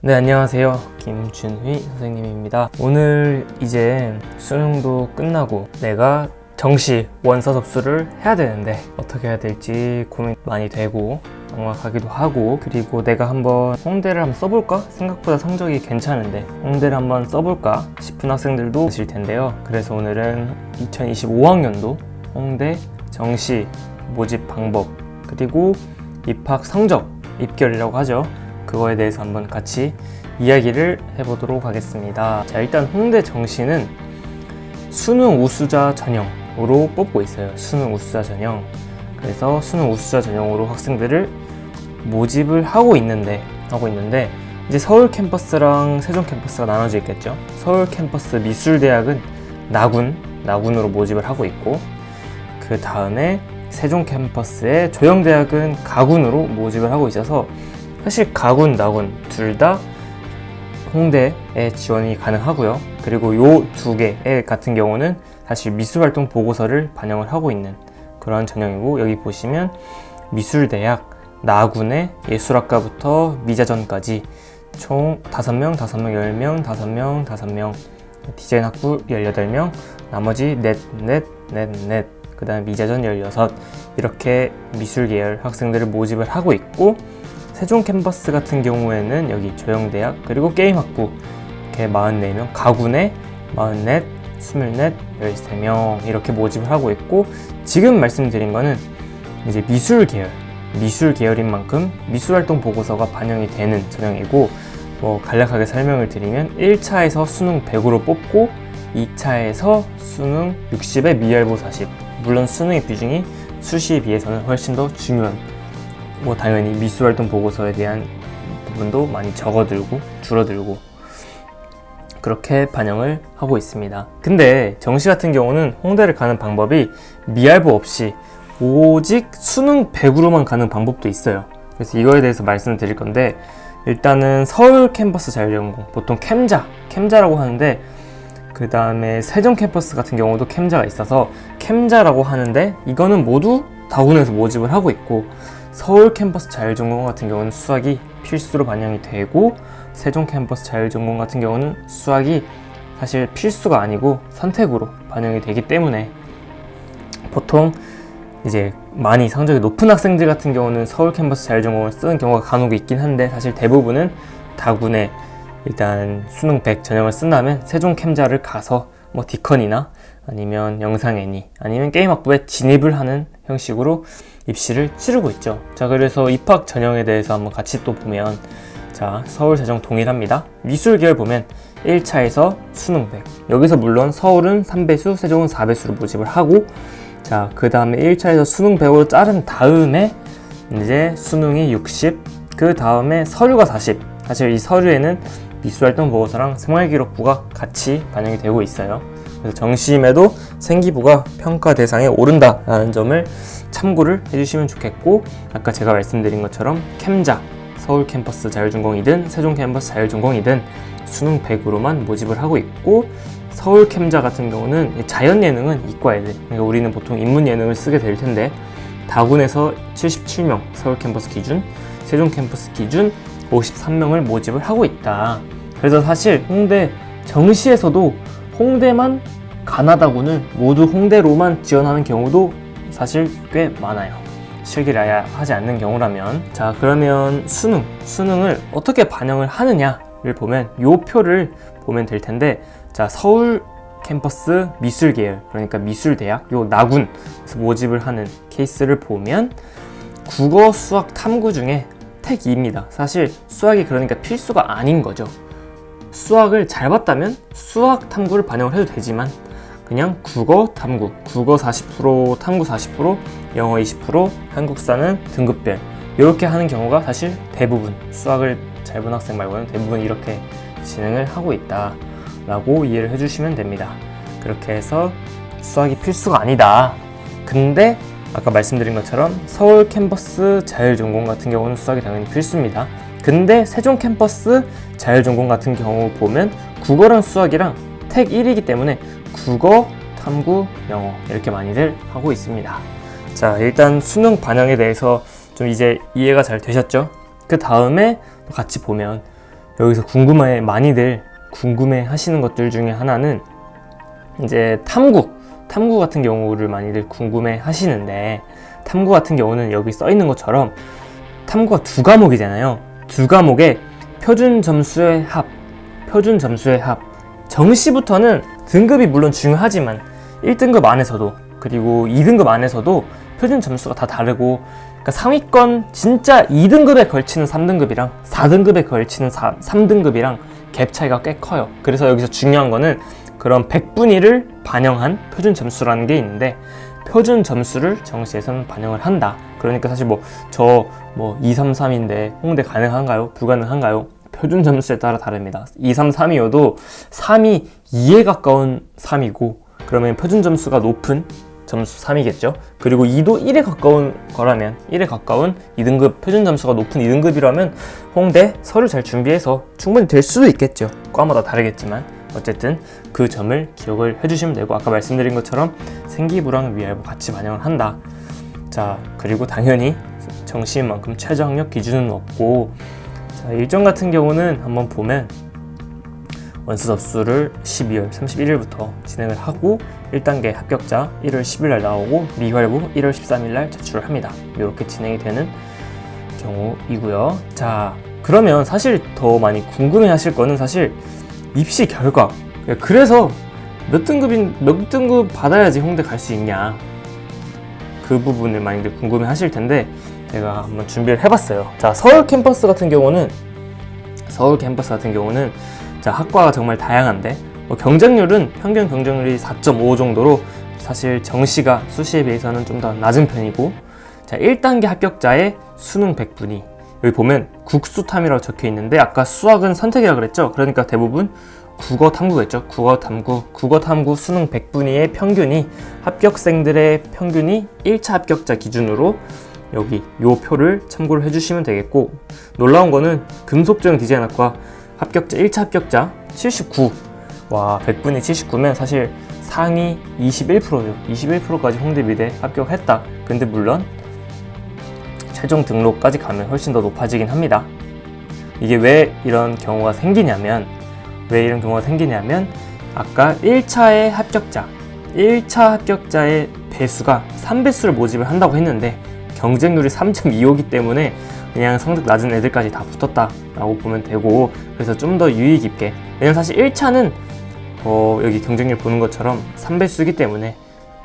네, 안녕하세요. 김준휘 선생님입니다. 오늘 이제 수능도 끝나고 내가 정시 원서 접수를 해야 되는데 어떻게 해야 될지 고민 많이 되고 막막하기도 하고, 그리고 내가 한번 홍대를 한번 써볼까? 생각보다 성적이 괜찮은데 홍대를 한번 써볼까 싶은 학생들도 계실 텐데요. 그래서 오늘은 2025학년도 홍대 정시 모집 방법, 그리고 입학 성적, 입결이라고 하죠. 그거에 대해서 한번 같이 이야기를 해보도록 하겠습니다. 자, 일단 홍대 정시는 수능 우수자 전형으로 뽑고 있어요. 수능 우수자 전형. 그래서 수능 우수자 전형으로 학생들을 모집을 하고 있는데 이제 서울 캠퍼스랑 세종 캠퍼스가 나눠져 있겠죠. 서울 캠퍼스 미술대학은 나군으로 모집을 하고 있고, 그 다음에 세종 캠퍼스의 조영대학은 가군으로 모집을 하고 있어서 사실 가군, 나군 둘 다 홍대에 지원이 가능하고요. 그리고 요 두 개 같은 경우는 사실 미술활동 보고서를 반영을 하고 있는 그런 전형이고, 여기 보시면 미술대학 나군의 예술학과부터 미자전까지 총 5명, 5명, 10명, 5명, 디자인학부 18명, 나머지 넷, 그 다음 미자전 16, 이렇게 미술계열 학생들을 모집을 하고 있고, 세종 캠퍼스 같은 경우에는 여기 조영대학 그리고 게임학부 이렇게 44명, 가군에 44, 24, 13명 이렇게 모집을 하고 있고, 지금 말씀드린 거는 이제 미술계열인 만큼 미술활동 보고서가 반영이 되는 전형이고, 간략하게 설명을 드리면 1차에서 수능 100으로 뽑고 2차에서 수능 60에 미열보 40, 물론 수능의 비중이 수시에 비해서는 훨씬 더 중요한, 당연히 미술활동 보고서에 대한 부분도 많이 줄어들고 그렇게 반영을 하고 있습니다. 근데 정시 같은 경우는 홍대를 가는 방법이 미알보 없이 오직 수능 100으로만 가는 방법도 있어요. 그래서 이거에 대해서 말씀을 드릴 건데, 일단은 서울 캠퍼스 자율전공, 보통 캠자라고 하는데, 그 다음에 세종 캠퍼스 같은 경우도 캠자가 있어서 캠자라고 하는데, 이거는 모두 다군에서 모집을 하고 있고, 서울 캠퍼스 자율전공 같은 경우는 수학이 필수로 반영이 되고, 세종 캠퍼스 자율전공 같은 경우는 수학이 사실 필수가 아니고 선택으로 반영이 되기 때문에 보통 이제 많이 성적이 높은 학생들 같은 경우는 서울 캠퍼스 자율전공을 쓰는 경우가 간혹 있긴 한데, 사실 대부분은 다군에 일단 수능 100 전형을 쓴다면 세종 캠자를 가서 디컨이나 아니면 영상애니 아니면 게임학부에 진입을 하는 형식으로 입시를 치르고 있죠. 자, 그래서 입학 전형에 대해서 한번 같이 또 보면, 자, 서울, 세종 동일합니다. 미술계열 보면 1차에서 수능 100, 여기서 물론 서울은 3배수, 세종은 4배수로 모집을 하고, 자, 그 다음에 1차에서 수능 100으로 자른 다음에 이제 수능이 60, 그 다음에 서류가 40. 사실 이 서류에는 미술활동 보고서랑 생활기록부가 같이 반영이 되고 있어요. 그래서 정시임에도 생기부가 평가 대상에 오른다라는 점을 참고를 해주시면 좋겠고, 아까 제가 말씀드린 것처럼 캠자, 서울 캠퍼스 자율전공이든 세종 캠퍼스 자율전공이든 수능 100으로만 모집을 하고 있고, 서울 캠자 같은 경우는 자연예능은 이과 애들, 그러니까 우리는 보통 인문예능을 쓰게 될 텐데, 다군에서 77명 서울 캠퍼스 기준, 세종 캠퍼스 기준 53명을 모집을 하고 있다. 그래서 사실 홍대 정시에서도 홍대만 가나다군을 모두 홍대로만 지원하는 경우도 사실 꽤 많아요. 실기를 아예 하지 않는 경우라면. 자, 그러면 수능을 어떻게 반영을 하느냐를 보면 요 표를 보면 될 텐데, 자, 서울 캠퍼스 미술계열, 그러니까 미술대학 요 나군에서 모집을 하는 케이스를 보면 국어, 수학, 탐구 중에 택 2입니다. 사실 수학이 그러니까 필수가 아닌 거죠. 수학을 잘 봤다면 수학 탐구를 반영을 해도 되지만, 그냥 국어, 탐구, 국어 40%, 탐구 40%, 영어 20%, 한국사는 등급별 이렇게 하는 경우가 사실 대부분, 수학을 잘 본 학생 말고는 대부분 이렇게 진행을 하고 있다 라고 이해를 해주시면 됩니다. 그렇게 해서 수학이 필수가 아니다. 근데 아까 말씀드린 것처럼 서울 캠퍼스 자율전공 같은 경우는 수학이 당연히 필수입니다. 근데 세종 캠퍼스 자율전공 같은 경우 보면 국어랑 수학이랑 택 1이기 때문에 국어, 탐구, 영어 이렇게 많이들 하고 있습니다. 자, 일단 수능 반영에 대해서 좀 이제 이해가 잘 되셨죠? 그 다음에 같이 보면 여기서 많이들 궁금해 하시는 것들 중에 하나는 이제 탐구 같은 경우를 많이들 궁금해 하시는데, 탐구 같은 경우는 여기 써 있는 것처럼 탐구가 두 과목이잖아요. 두 과목에 표준 점수의 합, 정시부터는 등급이 물론 중요하지만 1등급 안에서도 그리고 2등급 안에서도 표준 점수가 다 다르고, 그러니까 상위권 진짜 2등급에 걸치는 3등급이랑 4등급에 걸치는 3등급이랑 갭 차이가 꽤 커요. 그래서 여기서 중요한 거는 그런 백분위를 반영한 표준 점수라는 게 있는데, 표준 점수를 정시에서는 반영을 한다. 그러니까 사실 2, 3, 3인데 홍대 가능한가요? 불가능한가요? 표준 점수에 따라 다릅니다. 2, 3, 3이어도 3이 2에 가까운 3이고, 그러면 표준 점수가 높은 점수 3이겠죠. 그리고 2도 1에 가까운 거라면 1에 가까운 2등급, 표준 점수가 높은 2등급이라면 홍대 서류 잘 준비해서 충분히 될 수도 있겠죠. 과마다 다르겠지만 어쨌든 그 점을 기억을 해주시면 되고, 아까 말씀드린 것처럼 생기부랑 위알부 같이 반영을 한다. 자, 그리고 당연히 정시인 만큼 최저 학력 기준은 없고, 자, 일정 같은 경우는 한번 보면 원서 접수를 12월 31일부터 진행을 하고 1단계 합격자 1월 10일 날 나오고 미활부 1월 13일 날 제출을 합니다. 이렇게 진행이 되는 경우이고요. 자, 그러면 사실 더 많이 궁금해 하실 거는 사실 입시 결과, 그래서 몇 등급 받아야지 홍대 갈 수 있냐, 그 부분을 많이들 궁금해 하실 텐데 제가 한번 준비를 해봤어요. 자, 서울 캠퍼스 같은 경우는 자, 학과가 정말 다양한데 경쟁률은 평균 경쟁률이 4.5 정도로 사실 정시가 수시에 비해서는 좀 더 낮은 편이고, 자, 1단계 합격자의 수능 100분위, 여기 보면 국수탐이라고 적혀 있는데 아까 수학은 선택이라고 그랬죠. 그러니까 대부분 국어 탐구겠죠. 국어 탐구 수능 100분위의 평균이, 합격생들의 평균이 1차 합격자 기준으로 여기 요 표를 참고를 해주시면 되겠고, 놀라운 거는 금속조형 디자인학과 합격자 1차 합격자 79. 와, 100분위 79면 사실 상위 21%죠. 21%까지 홍대미대 합격했다. 근데 물론 최종 등록까지 가면 훨씬 더 높아지긴 합니다. 이게 왜 이런 경우가 생기냐면 아까 1차 합격자의 배수가 3배수를 모집을 한다고 했는데 경쟁률이 3.25이기 때문에 그냥 성적 낮은 애들까지 다 붙었다라고 보면 되고, 그래서 좀 더 유의 깊게, 왜냐면 사실 1차는 여기 경쟁률 보는 것처럼 3배수이기 때문에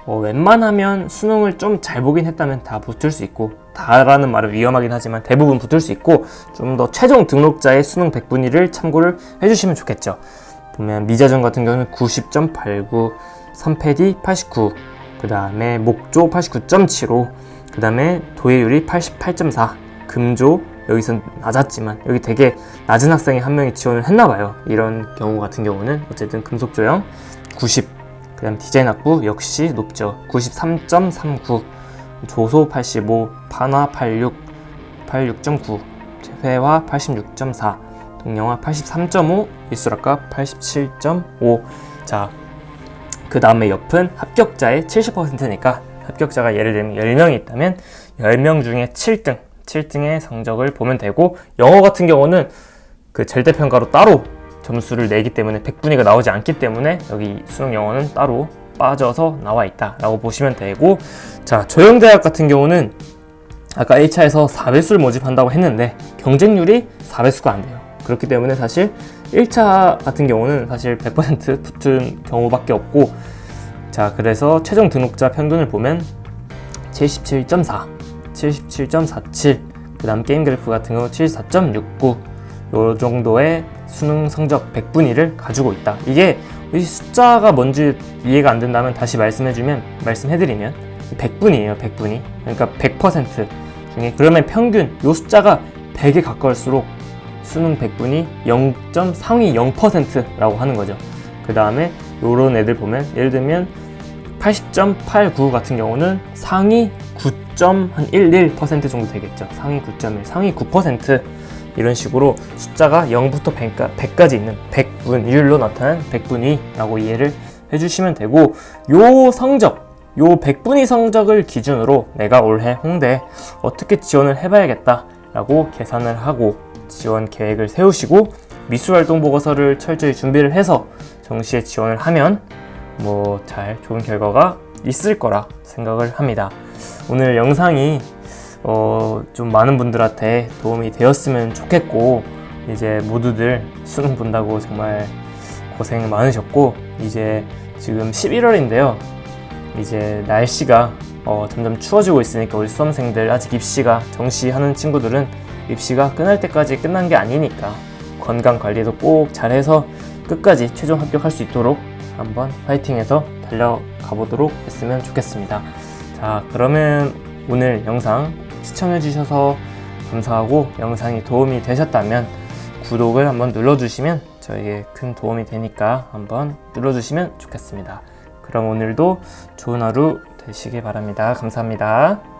웬만하면 수능을 좀 잘 보긴 했다면 다 붙을 수 있고, 다라는 말은 위험하긴 하지만 대부분 붙을 수 있고, 좀 더 최종 등록자의 수능 100분위를 참고를 해주시면 좋겠죠. 보면 미자전 같은 경우는 90.89, 선패디 89, 그 다음에 목조 89.75, 그 다음에 도예율이 88.4, 금조 여기선 낮았지만 여기 되게 낮은 학생이 한 명이 지원을 했나봐요. 이런 경우 같은 경우는 어쨌든 금속조형 90, 그 다음 디자인학부 역시 높죠. 93.39, 조소 85, 판화 86, 86.9, 회화 86.4, 동영화 83.5, 미술학과 87.5. 자, 그 다음에 옆은 합격자의 70%니까 합격자가 예를 들면 10명이 있다면 10명 중에 7등의 성적을 보면 되고, 영어 같은 경우는 그 절대평가로 따로 점수를 내기 때문에 100분위가 나오지 않기 때문에 여기 수능 영어는 따로 빠져서 나와 있다 라고 보시면 되고, 자, 조영대학 같은 경우는 아까 1차에서 4배수를 모집한다고 했는데 경쟁률이 4배수가 안 돼요. 그렇기 때문에 사실 1차 같은 경우는 사실 100% 붙은 경우밖에 없고, 자, 그래서 최종 등록자 평균을 보면 77.4, 77.47, 그 다음 게임 그래프 같은 경우 74.69, 요 정도의 수능 성적 100분위를 가지고 있다. 이게 이 숫자가 뭔지 이해가 안 된다면 다시 말씀해드리면 100분이에요. 100분위. 그러니까 100% 중에, 그러면 평균 요 숫자가 100에 가까울수록 수능 100분위 상위 0%라고 하는 거죠. 그 다음에 요런 애들 보면 예를 들면 80.89 같은 경우는 상위 9.11% 정도 되겠죠. 상위 9.1, 상위 9%, 이런 식으로 숫자가 0부터 100까지 있는 100분율로 나타난 100분위라고 이해를 해주시면 되고, 요 100분위 성적을 기준으로 내가 올해 홍대에 어떻게 지원을 해봐야겠다 라고 계산을 하고 지원 계획을 세우시고 미술활동 보고서를 철저히 준비를 해서 정시에 지원을 하면 잘 좋은 결과가 있을 거라 생각을 합니다. 오늘 영상이 좀 많은 분들한테 도움이 되었으면 좋겠고, 이제 모두들 수능 본다고 정말 고생 많으셨고, 이제 지금 11월인데요. 이제 날씨가 점점 추워지고 있으니까 우리 수험생들 아직 입시가 정시하는 친구들은 입시가 끝날 때까지 끝난 게 아니니까 건강 관리도 꼭 잘해서 끝까지 최종 합격할 수 있도록 한번 파이팅해서 달려가 보도록 했으면 좋겠습니다. 자, 그러면 오늘 영상 시청해 주셔서 감사하고, 영상이 도움이 되셨다면 구독을 한번 눌러주시면 저에게 큰 도움이 되니까 한번 눌러주시면 좋겠습니다. 그럼 오늘도 좋은 하루 되시길 바랍니다. 감사합니다.